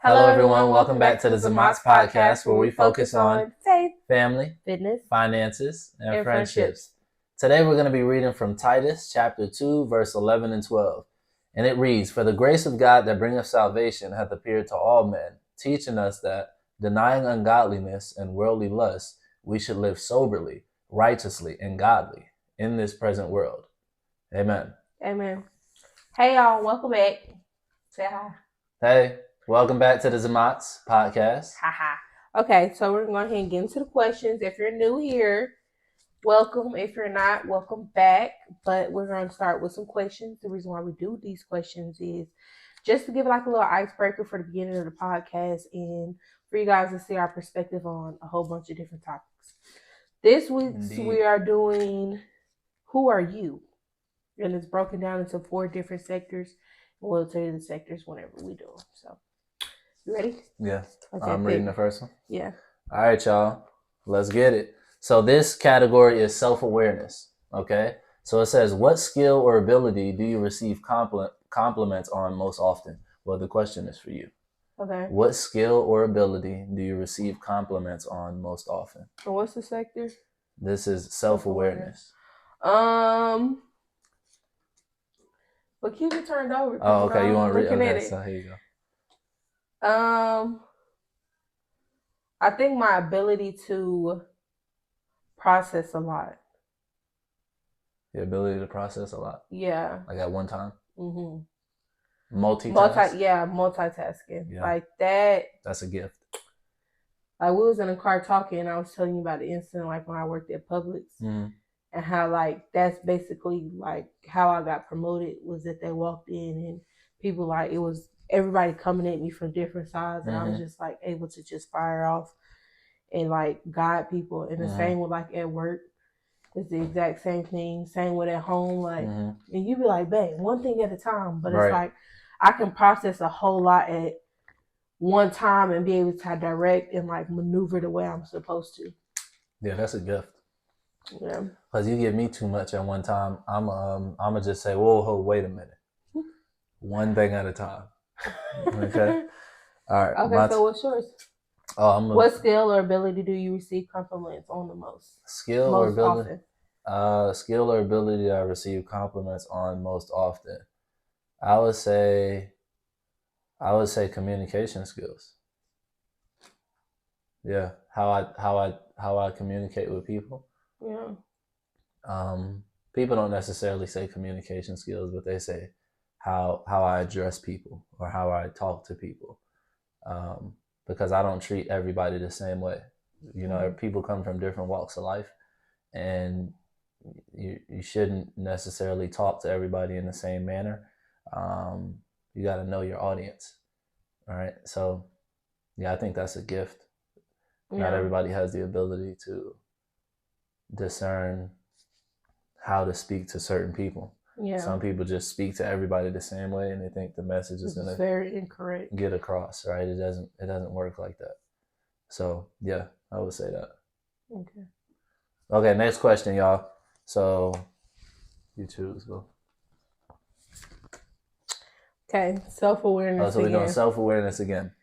Hello, everyone. Welcome back to the Zamot podcast, where we focus on faith, family, fitness, finances, and and friendships. friendships. Today, we're going to be reading from Titus chapter 2, verse 11 and 12. And it reads, "For the grace of God that bringeth salvation hath appeared to all men, teaching us that, denying ungodliness and worldly lusts, we should live soberly, righteously, and godly in this present world." Amen. Amen. Hey, y'all. Welcome back. Say hi. Hey, welcome back to the Zamot's podcast. Haha. Okay, so we're going to go ahead and get into the questions. If you're new here, welcome. If you're not, welcome back. But we're going to start with some questions. The reason why we do these questions is just to give like a little icebreaker for the beginning of the podcast and for you guys to see our perspective on a whole bunch of different topics. This week we are doing Who Are You? And it's broken down into 4 different sectors. And we'll tell you the sectors whenever we do them. So, you ready? Yeah. Okay, I'm reading the first one. Yeah. All right, y'all. Let's get it. So this category is self-awareness, okay? So it says, what skill or ability do you receive compliments on most often? Well, the question is for you. Okay. What skill or ability do you receive compliments on most often? And what's the sector? This is self-awareness. But keep it turned over. Oh, okay. You want to read? Okay, it. so here you go. I think my ability to process a lot. The ability to process a lot. Yeah. Like at one time. Mm-hmm. Multitasking. Yeah. Like that. That's a gift. Like we was in a car talking, and I was telling you about the incident, like when I worked at Publix, and how like that's basically like how I got promoted was that they walked in and people like it was everybody coming at me from different sides, and I was just like able to just fire off and like guide people. And the same with like at work. It's the exact same thing. Same with at home, like, and you be like, "Babe, one thing at a time." But it's like I can process a whole lot at one time and be able to direct and like maneuver the way I'm supposed to. Yeah, that's a gift. Yeah. Because you give me too much at one time, I'm gonna just say, "Whoa, wait a minute." One thing at a time. Okay. All right. Okay. So what's yours? What skill or ability do you receive compliments on the most? Skill or ability I receive compliments on most often. I would say communication skills. Yeah, how I communicate with people. Yeah. People don't necessarily say communication skills, but they say how I address people or how I talk to people. Because I don't treat everybody the same way. You know, people come from different walks of life, and you shouldn't necessarily talk to everybody in the same manner. You got to know your audience. All right. So, yeah, I think that's a gift. Yeah. Not everybody has the ability to discern how to speak to certain people. Yeah. Some people just speak to everybody the same way, and they think the message is going to very incorrect get across. Right? It doesn't work like that. So yeah, I would say that. Okay. Okay. Next question, y'all. So you choose. Go. Okay. Self-awareness. So we're doing self-awareness again.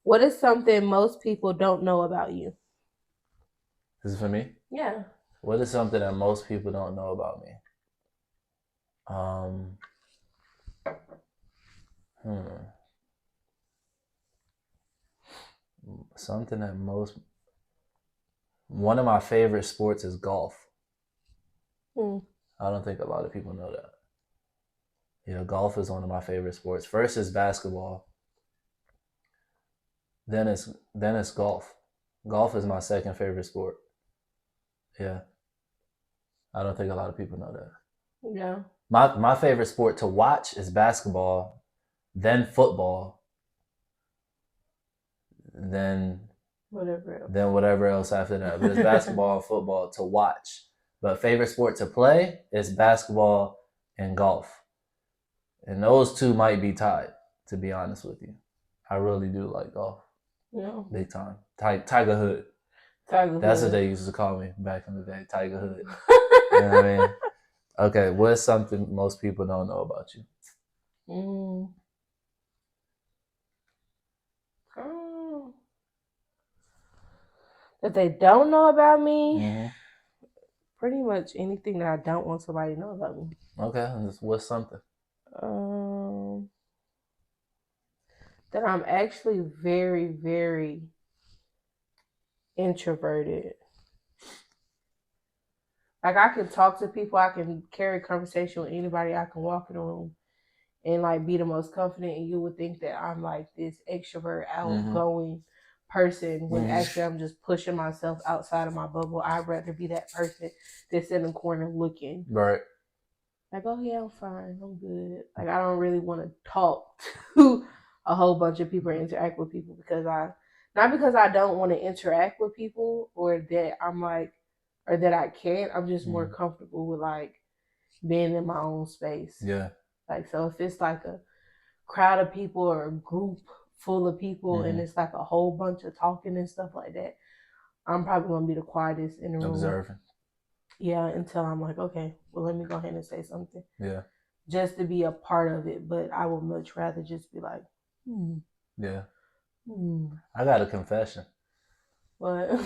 What is something most people don't know about you? This is for me? Yeah. What is something that most people don't know about me? Something that one of my favorite sports is golf. I don't think a lot of people know that. Yeah, golf is one of my favorite sports. First is basketball. Then it's golf. Golf is my second favorite sport. Yeah. I don't think a lot of people know that. Yeah. My favorite sport to watch is basketball, then football, then whatever else after that. But it's basketball and football to watch. But favorite sport to play is basketball and golf. And those two might be tied, to be honest with you. I really do like golf. Yeah. Big time. Tiger Hood. That's what they used to call me back in the day, Tiger Hood. You know what I mean? Okay, what's something most people don't know about you? That they don't know about me? Mm-hmm. Pretty much anything that I don't want somebody to know about me. Okay, what's something? That I'm actually very, very introverted. Like, I can talk to people, I can carry conversation with anybody, I can walk in a room and like be the most confident, and you would think that I'm like this extrovert, outgoing person when actually I'm just pushing myself outside of my bubble. I'd rather be that person that's in the corner looking. Right. Like, oh yeah, I'm fine, I'm good. Like, I don't really want to talk to a whole bunch of people or interact with people because not because I don't want to interact with people or that I'm like, or that I can't. I'm just more comfortable with like being in my own space. Yeah. Like, so if it's like a crowd of people or a group full of people and it's like a whole bunch of talking and stuff like that, I'm probably gonna be the quietest in the room. Observing. Yeah, until I'm like, okay, well, let me go ahead and say something. Yeah. Just to be a part of it, but I would much rather just be like, Yeah. I got a confession. What?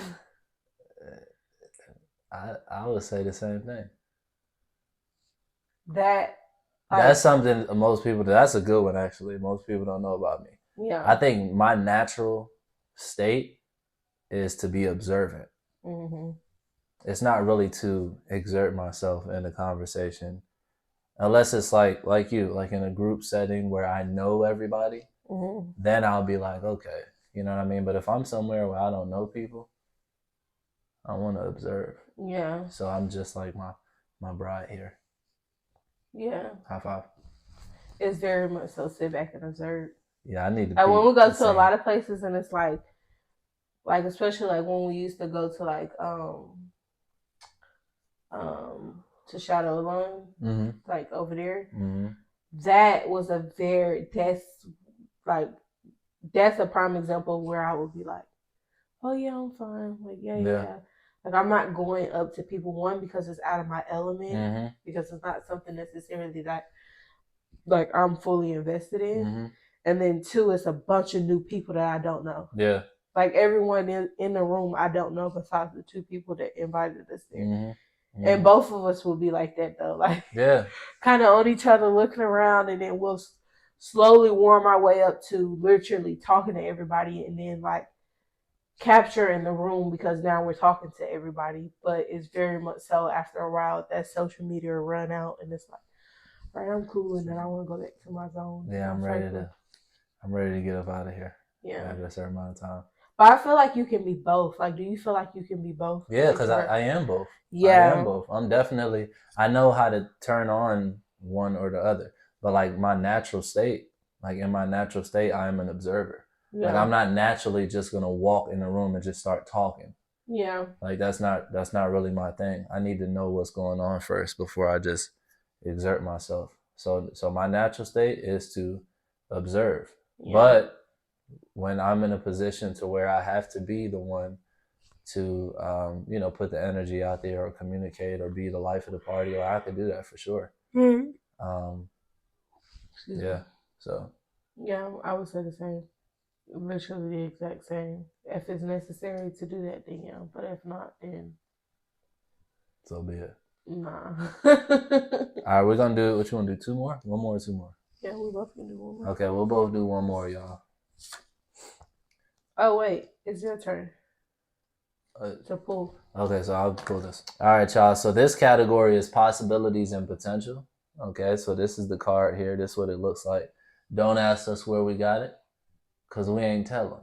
I would say the same thing. That's something most people. That's a good one, actually. Most people don't know about me. Yeah. I think my natural state is to be observant. It's not really to exert myself in a conversation, unless it's like you, like in a group setting where I know everybody. Then I'll be like, okay, you know what I mean. But if I'm somewhere where I don't know people, I want to observe. Yeah. So I'm just like my bride here. Yeah. High five. It's very much so sit back and observe. Yeah, I need to. Like when we go to a lot of places and it's like especially like when we used to go to like to Shadow Alone, like over there. That was that's a prime example where I would be like, oh yeah, I'm fine. Like yeah. Like I'm not going up to people, one, because it's out of my element, because it's not something necessarily that like I'm fully invested in. And then two, it's a bunch of new people that I don't know. Yeah. Like everyone in the room I don't know besides the two people that invited us there. And both of us will be like that though. Like kind of on each other looking around, and then we'll slowly warm our way up to literally talking to everybody and then like capturing the room because now we're talking to everybody. But it's very much so after a while that social media will run out and it's like, all right, I'm cool and then I want to go back to my zone. Yeah, I'm ready to get up out of here. Yeah. After a certain amount of time. But I feel like you can be both. Like, do you feel like you can be both? Yeah, because I am both. Yeah. I am both. I'm definitely, I know how to turn on one or the other. But like my natural state, like in my natural state, I am an observer. Yeah. Like I'm not naturally just going to walk in the room and just start talking. Yeah. Like that's not really my thing. I need to know what's going on first before I just exert myself. So my natural state is to observe. Yeah. But when I'm in a position to where I have to be the one to, put the energy out there or communicate or be the life of the party, or I could do that for sure. Yeah. So. Yeah, I would say the same. Literally the exact same. If it's necessary to do that, then yeah. But if not, then. So be it. Nah. All right, we're gonna do. What you want to do? 2 more? 1 more or 2 more? Yeah, we both can do 1 more. Okay, we'll both do 1 more, y'all. Oh wait, it's your turn to pull. Okay, so I'll pull this. All right, y'all. So this category is possibilities and potential. Okay, so this is the card here. This is what it looks like. Don't ask us where we got it, because we ain't telling.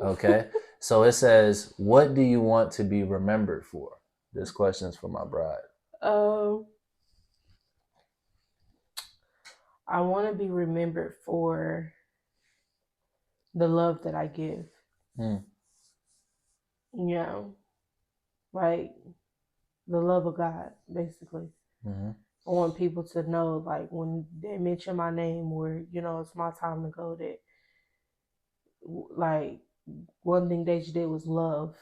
Okay, so it says, what do you want to be remembered for? This question is for my bride. I want to be remembered for the love that I give. Yeah. Like the love of God, basically. I want people to know, like, when they mention my name or, it's my time to go, that, like, one thing they did was love.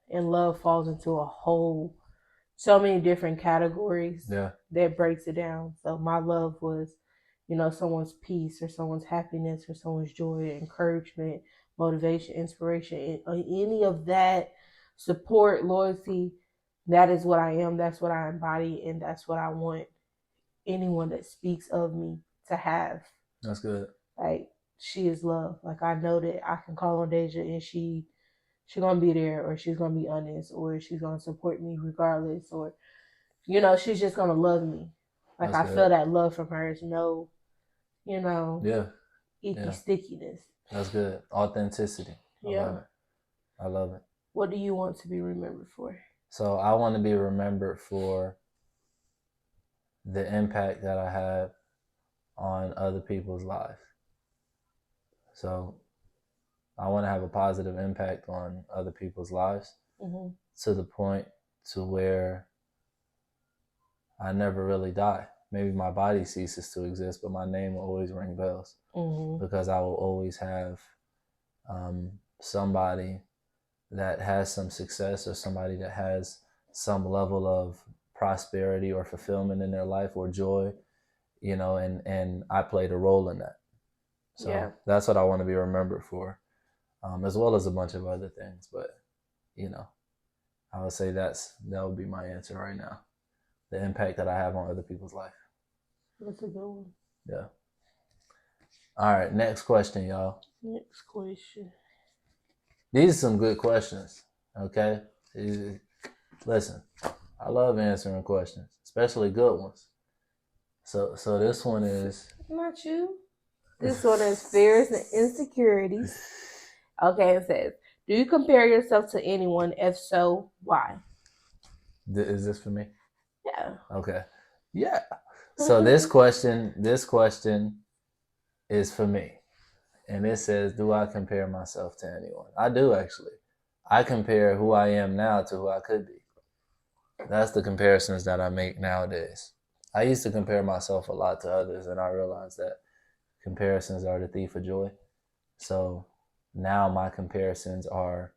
And love falls into so many different categories that breaks it down. So my love was, someone's peace or someone's happiness or someone's joy, encouragement, motivation, inspiration, any of that support, loyalty, that is what I am. That's what I embody, and that's what I want anyone that speaks of me to have. That's good. Like, she is love. Like, I know that I can call on Deja and she's gonna be there, or she's gonna be honest, or she's gonna support me regardless, or she's just gonna love me. Like, That's I good. feel that love from her. Is no, Yeah. icky stickiness. That's good. Authenticity. Yeah. I love it. What do you want to be remembered for? So I want to be remembered for the impact that I have on other people's lives. So I want to have a positive impact on other people's lives to the point to where I never really die. Maybe my body ceases to exist, but my name will always ring bells because I will always have somebody that has some success, or somebody that has some level of prosperity or fulfillment in their life, or joy, and I played a role in that. So that's what I want to be remembered for, as well as a bunch of other things. But, I would say that would be my answer right now. The impact that I have on other people's life. That's a good one. Yeah. All right, next question, y'all. Next question. These are some good questions, okay? Listen, I love answering questions, especially good ones. So this one is... Not you. This one is fears and insecurities. Okay, it says, do you compare yourself to anyone? If so, why? Is this for me? Yeah. Okay. Yeah. So this question is for me. And it says, do I compare myself to anyone? I do, actually. I compare who I am now to who I could be. That's the comparisons that I make nowadays. I used to compare myself a lot to others, and I realized that comparisons are the thief of joy. So now my comparisons are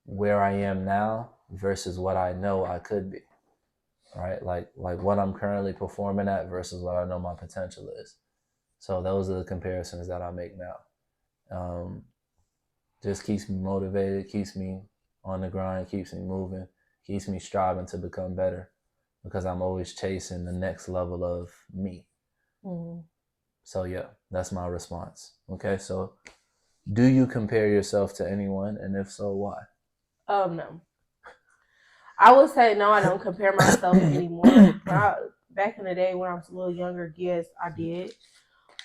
where I am now versus what I know I could be. Right? Like what I'm currently performing at versus what I know my potential is. So those are the comparisons that I make now. Just keeps me motivated, keeps me on the grind, keeps me moving, keeps me striving to become better, because I'm always chasing the next level of me. So yeah, that's my response. Okay, so do you compare yourself to anyone, and if so, why? No. I would say no, I don't compare myself anymore. Back in the day when I was a little younger, yes, I did.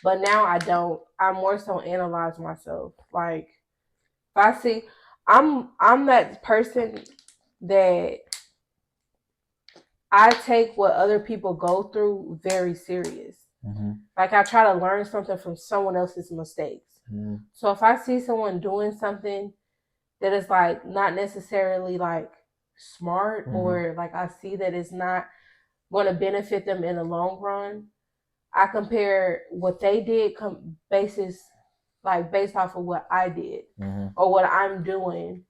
But now I don't. I more so analyze myself. Like, if I see, I'm that person that I take what other people go through very serious. Like, I try to learn something from someone else's mistakes. So if I see someone doing something that is like not necessarily like smart, or like I see that it's not going to benefit them in the long run, I compare what they did based off of what I did or what I'm doing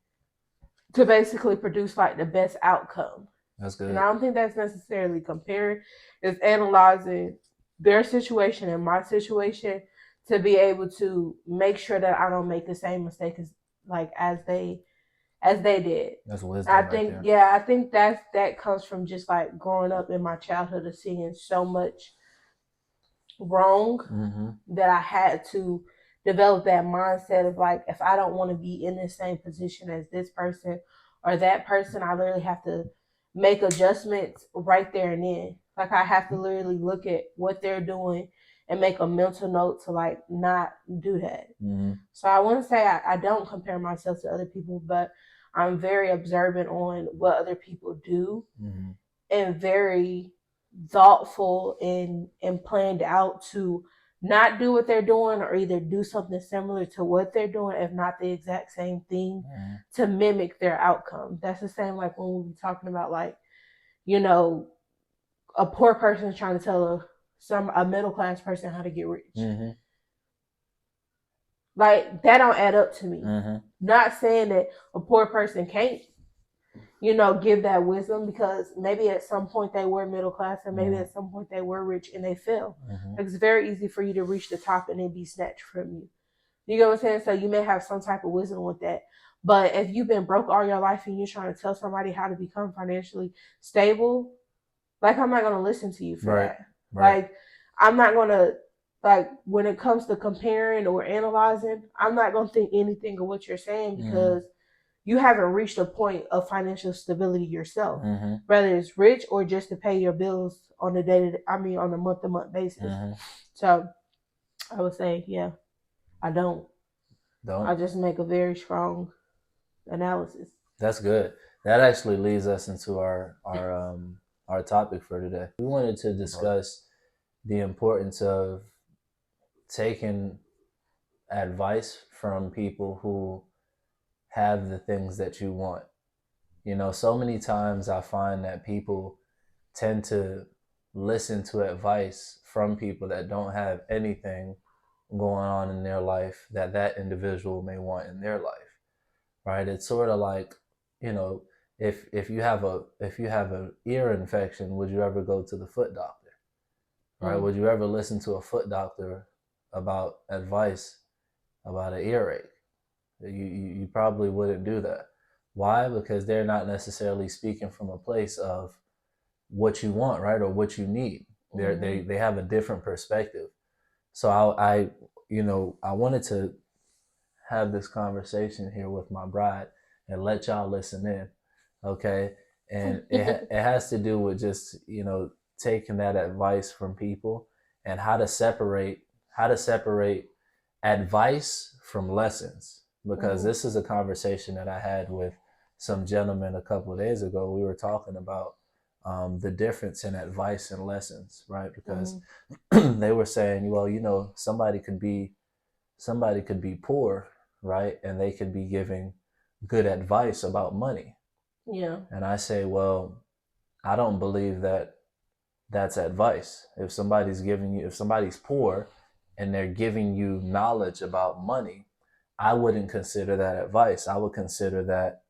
to basically produce like the best outcome. That's good. And I don't think that's necessarily comparing. It's analyzing their situation and my situation to be able to make sure that I don't make the same mistake as they did. That's wisdom. I think that comes from just like growing up in my childhood of seeing so much wrong that I had to develop that mindset of like, if I don't want to be in the same position as this person or that person, I literally have to make adjustments right there and then. Like, I have to literally look at what they're doing and make a mental note to like not do that. So I want to say I don't compare myself to other people, but I'm very observant on what other people do and very thoughtful and planned out to not do what they're doing, or either do something similar to what they're doing, if not the exact same thing, to mimic their outcome. That's the same like when we were talking about like, a poor person trying to tell a middle class person how to get rich. Like, that don't add up to me. Not saying that a poor person can't, give that wisdom, because maybe at some point they were middle class, and maybe at some point they were rich and they fell. It's very easy for you to reach the top and then be snatched from you. You get what I'm saying? So you may have some type of wisdom with that. But if you've been broke all your life and you're trying to tell somebody how to become financially stable, like, I'm not gonna listen to you for that. Right. Like, I'm not gonna, like, when it comes to comparing or analyzing, I'm not gonna think anything of what you're saying because you haven't reached a point of financial stability yourself, whether it's rich or just to pay your bills on on a month-to-month basis. So I would say, yeah, I don't. I just make a very strong analysis. That's good. That actually leads us into our topic for today. We wanted to discuss the importance of taking advice from people who have the things that you want. You know, so many times I find that people tend to listen to advice from people that don't have anything going on in their life that individual may want in their life, right? It's sort of like, you know, if you have an ear infection, would you ever go to the foot doctor, right? Would you ever listen to a foot doctor about advice about an earache? You probably wouldn't do that. Why? Because they're not necessarily speaking from a place of what you want, right, or what you need. They have a different perspective. So I wanted to have this conversation here with my bride and let y'all listen in, okay? And it has to do with just, you know, taking that advice from people and how to separate advice from lessons, because this is a conversation that I had with some gentlemen a couple of days ago. We were talking about the difference in advice and lessons, right? Because they were saying, well, you know, somebody could be poor, right, and they could be giving good advice about money. Yeah. And I say, well, I don't believe that that's advice. If somebody's poor and they're giving you knowledge about money, I wouldn't consider that advice. I would consider that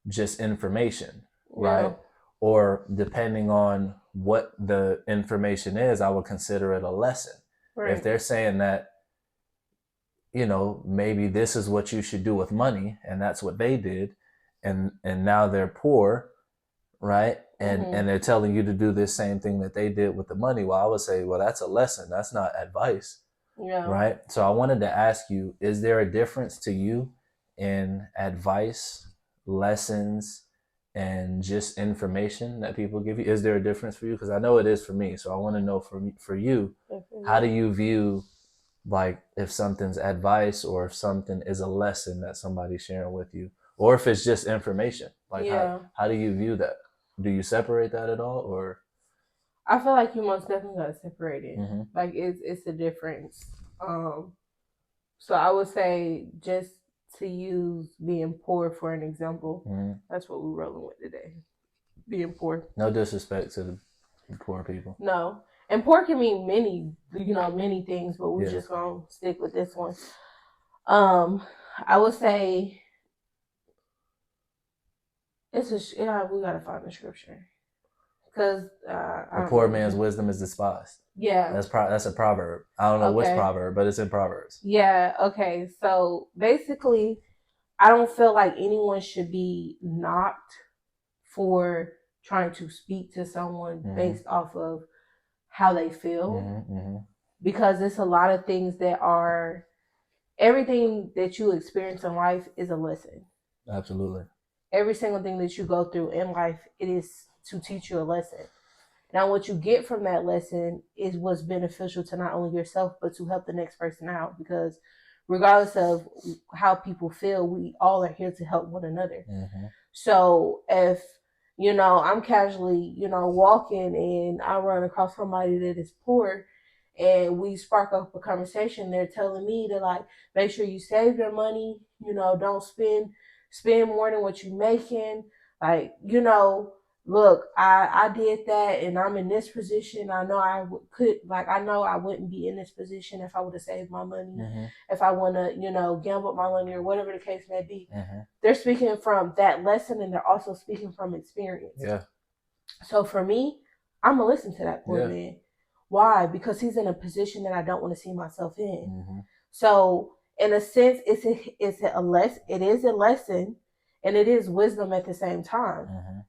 just information, right? Yeah. Or depending on what the information is, I would consider it a lesson. Right. If they're saying that, you know, maybe this is what you should do with money, and that's what they did, and now they're poor, right? And they're telling you to do this same thing that they did with the money. Well, I would say, well, that's a lesson. That's not advice. Yeah. Right? So I wanted to ask you, is there a difference to you in advice, lessons, and just information that people give you? Is there a difference for you? Because I know it is for me. So I want to know for you, how do you view, like, if something's advice or if something is a lesson that somebody's sharing with you, or if it's just information? Like, how do you view that? Do you separate that at all, or? I feel like you most definitely gotta separate it. Like, it's a difference. So I would say, just to use being poor for an example, that's what we're rolling with today. Being poor. No disrespect to the poor people. No. And poor can mean many things, but we're just gonna stick with this one. I would say we gotta find the scripture, because a poor man's wisdom is despised. Yeah, that's a proverb. I don't know which proverb, but it's in Proverbs. Yeah. Okay. So basically, I don't feel like anyone should be knocked for trying to speak to someone based off of how they feel, because it's a lot of things that are, everything that you experience in life is a lesson. Absolutely. Every single thing that you go through in life, it is to teach you a lesson. Now, what you get from that lesson is what's beneficial to not only yourself, but to help the next person out. Because regardless of how people feel, we all are here to help one another. So if, I'm casually, walking and I run across somebody that is poor, and we spark up a conversation, they're telling me to, like, make sure you save your money, don't spend more than what you're making. Like, look, I did that and I'm in this position. I know I wouldn't be in this position if I would have saved my money, if I want to, gamble my money or whatever the case may be. They're speaking from that lesson, and they're also speaking from experience. Yeah. So for me, I'm going to listen to that poor man. Why? Because he's in a position that I don't want to see myself in. So in a sense, it is a lesson, and it is wisdom at the same time,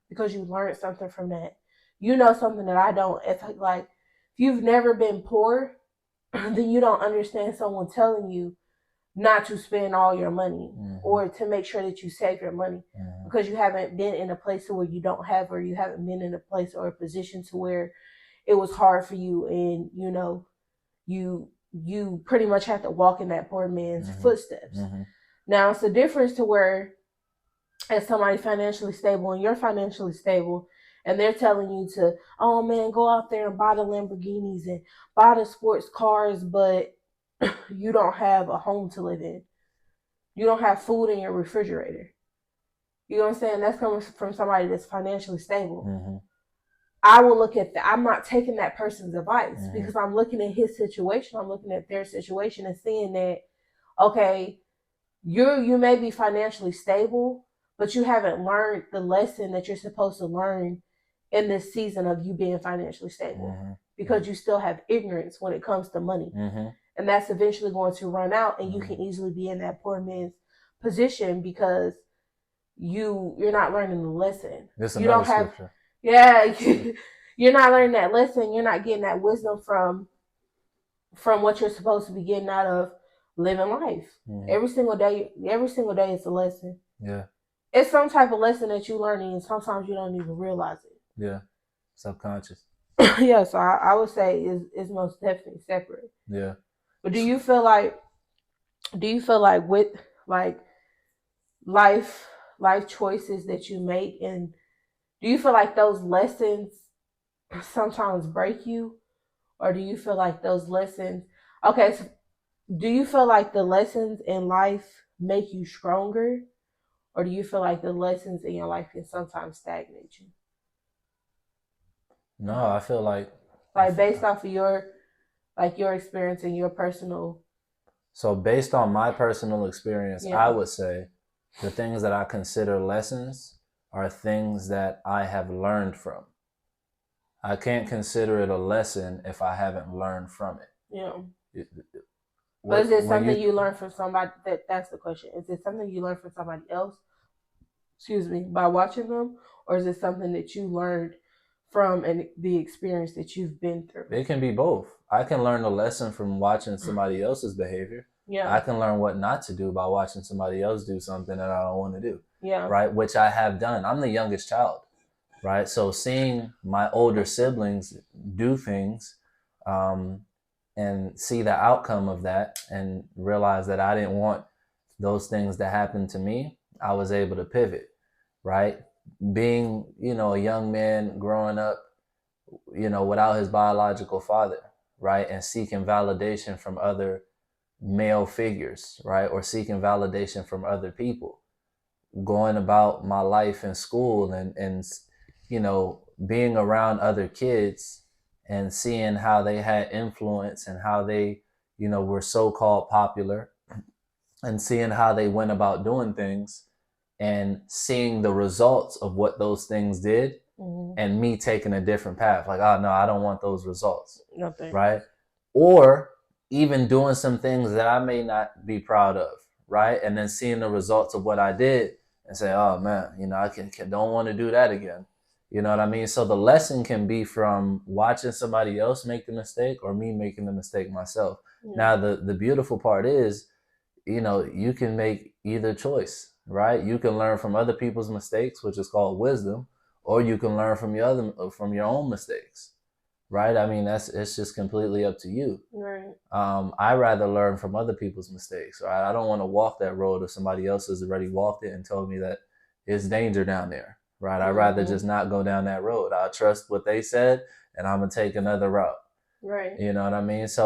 because you learned something from that. You know something that I don't. If like if you've never been poor, then you don't understand someone telling you not to spend all your money, or to make sure that you save your money, because you haven't been in a place where you don't have, or you haven't been in a place or a position to where it was hard for you, and you pretty much have to walk in that poor man's footsteps. Now it's a difference to where, as somebody financially stable and you're financially stable, and they're telling you to, oh man, go out there and buy the Lamborghinis and buy the sports cars, but you don't have a home to live in. You don't have food in your refrigerator. You know what I'm saying? That's coming from somebody that's financially stable. I will look at that. I'm not taking that person's advice, because I'm looking at his situation. I'm looking at their situation and seeing that, okay, you may be financially stable, but you haven't learned the lesson that you're supposed to learn in this season of you being financially stable, because you still have ignorance when it comes to money. And that's eventually going to run out, and you can easily be in that poor man's position because you're not learning the lesson. You don't have scripture. Yeah, you're not learning that lesson. You're not getting that wisdom from what you're supposed to be getting out of living life. Every single day is a lesson. Yeah. It's some type of lesson that you're learning, and sometimes you don't even realize it. Yeah. Subconscious. Yeah, so I would say is most definitely separate. Yeah. But do you feel like with like life choices that you make, and do you feel like those lessons sometimes break you, or do you feel like those lessons, okay, so do you feel like the lessons in life make you stronger, or do you feel like the lessons in your life can sometimes stagnate you? No, I feel like based off of your experience and your personal. So based on my personal experience, I would say the things that I consider lessons are things that I have learned from. I can't consider it a lesson if I haven't learned from it. Yeah. But is it something you learn from somebody? That's the question. Is it something you learn from somebody else? Excuse me, by watching them, or is it something that you learned from the experience that you've been through? It can be both. I can learn a lesson from watching somebody else's behavior. Yeah. I can learn what not to do by watching somebody else do something that I don't want to do. Yeah. Right. Which I have done. I'm the youngest child. Right. So seeing my older siblings do things, and see the outcome of that, and realize that I didn't want those things to happen to me, I was able to pivot. Right. Being, a young man growing up, without his biological father, right, and seeking validation from other male figures, right, or seeking validation from other people, going about my life in school, and being around other kids and seeing how they had influence and how they, were so-called popular, and seeing how they went about doing things, and seeing the results of what those things did, and me taking a different path. Like, oh no, I don't want those results. Nothing. Right? Or even doing some things that I may not be proud of, right? And then seeing the results of what I did and say, oh man, I don't want to do that again. You know what I mean? So the lesson can be from watching somebody else make the mistake, or me making the mistake myself. Yeah. Now, the beautiful part is, you can make either choice, right? You can learn from other people's mistakes, which is called wisdom, or you can learn from your own mistakes, right? I mean, it's just completely up to you. Right. I rather learn from other people's mistakes, right? I don't want to walk that road if somebody else has already walked it and told me that it's danger down there, right? I'd rather just not go down that road. I trust what they said, and I'm gonna take another route. Right. You know what I mean? So